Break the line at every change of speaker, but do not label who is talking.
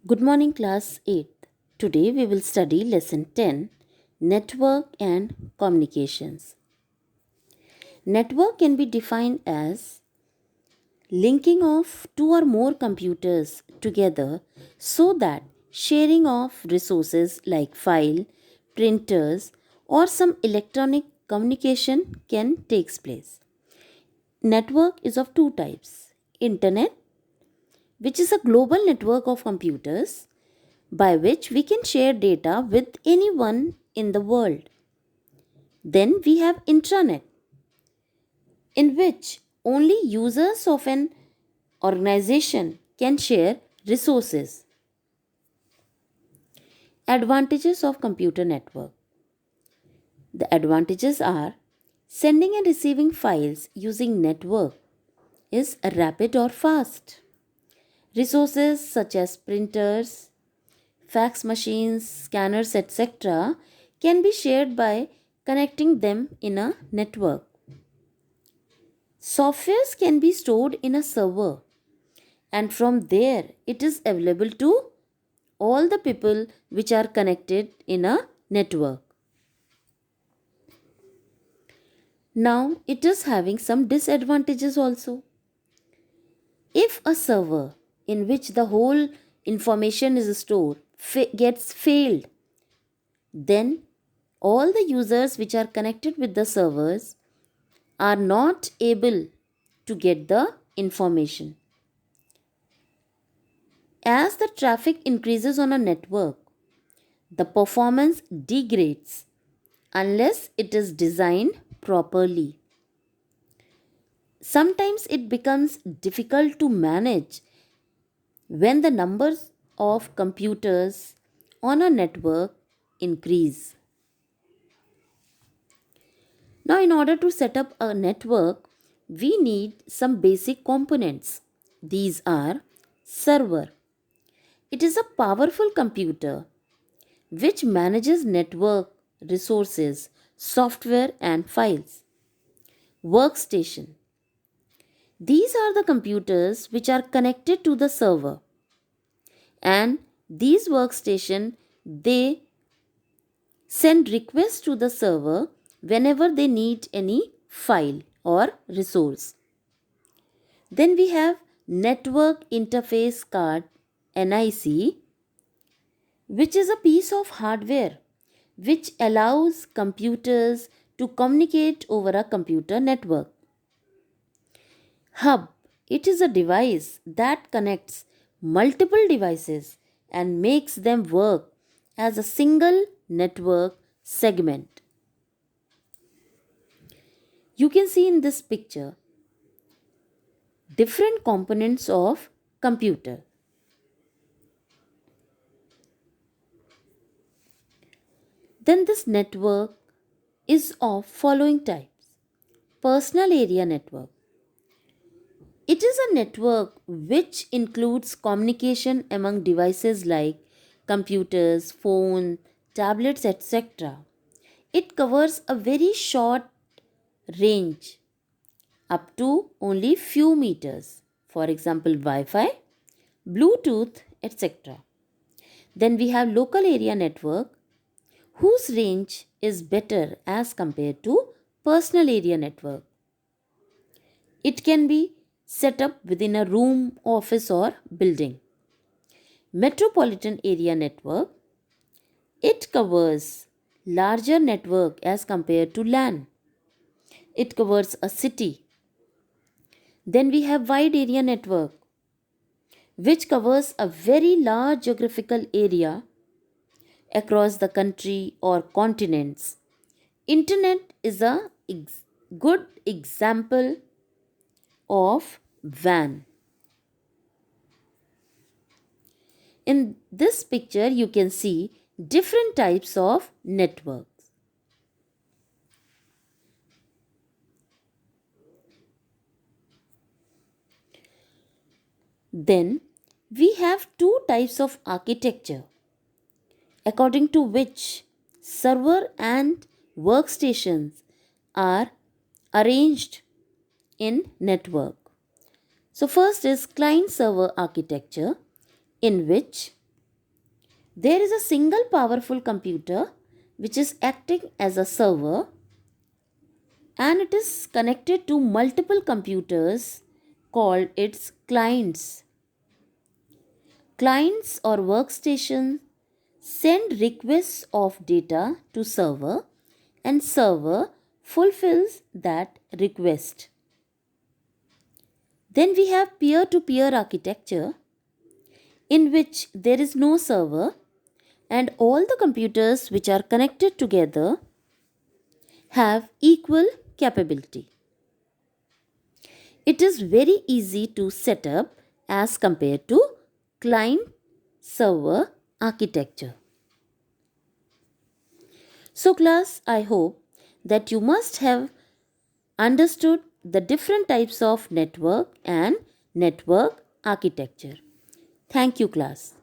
Good morning, class 8th. Today we will study lesson 10 Network and Communications. Network can be defined as linking of two or more computers together so that sharing of resources like file, printers, or some electronic communication can take place. Network is of two types: Internet, which is a global network of computers by which we can share data with anyone in the world. Then we have intranet, in which only users of an organization can share resources. Advantages of computer network. The advantages are sending and receiving files using network is rapid or fast. Resources such as printers, fax machines, scanners, etc., can be shared by connecting them in a network. Softwares can be stored in a server, and from there it is available to all the people which are connected in a network. Now it is having some disadvantages also. If a server in which the whole information is stored gets failed, then all the users which are connected with the servers are not able to get the information. As the traffic increases on a network, the performance degrades unless it is designed properly. Sometimes it becomes difficult to manage when the numbers of computers on a network increase. Now, in order to set up a network, we need some basic components. These are server. It is a powerful computer which manages network resources, software, and files. Workstation. These are the computers which are connected to the server, and these workstation they send requests to the server whenever they need any file or resource. Then we have network interface card, NIC, which is a piece of hardware which allows computers to communicate over a computer network. Hub. It is a device that connects multiple devices and makes them work as a single network segment. You can see in this picture different components of computer. Then this network is of following types. Personal area network. It is a network which includes communication among devices like computers, phone, tablets, etc. It covers a very short range up to only few meters. For example, Wi-Fi, Bluetooth, etc. Then we have local area network whose range is better as compared to personal area network. It can be set up within a room, office, or building. Metropolitan area network, it covers larger network as compared to LAN. It covers a city. Then we have wide area network, which covers a very large geographical area across the country or continents. Internet is a good example of WAN. In this picture, you can see different types of networks. Then we have two types of architecture according to which server and workstations are arranged in network. So first is client server architecture, in which There is a single powerful computer which is acting as a server, and it is connected to multiple computers called its clients. Clients or workstations send requests of data to server, and server fulfills that request. Then we have peer to peer architecture in which there is no server and all the computers which are connected together have equal capability. It is very easy to set up as compared to client server architecture. So class, I hope that you must have understood the different types of network and network architecture. Thank you class.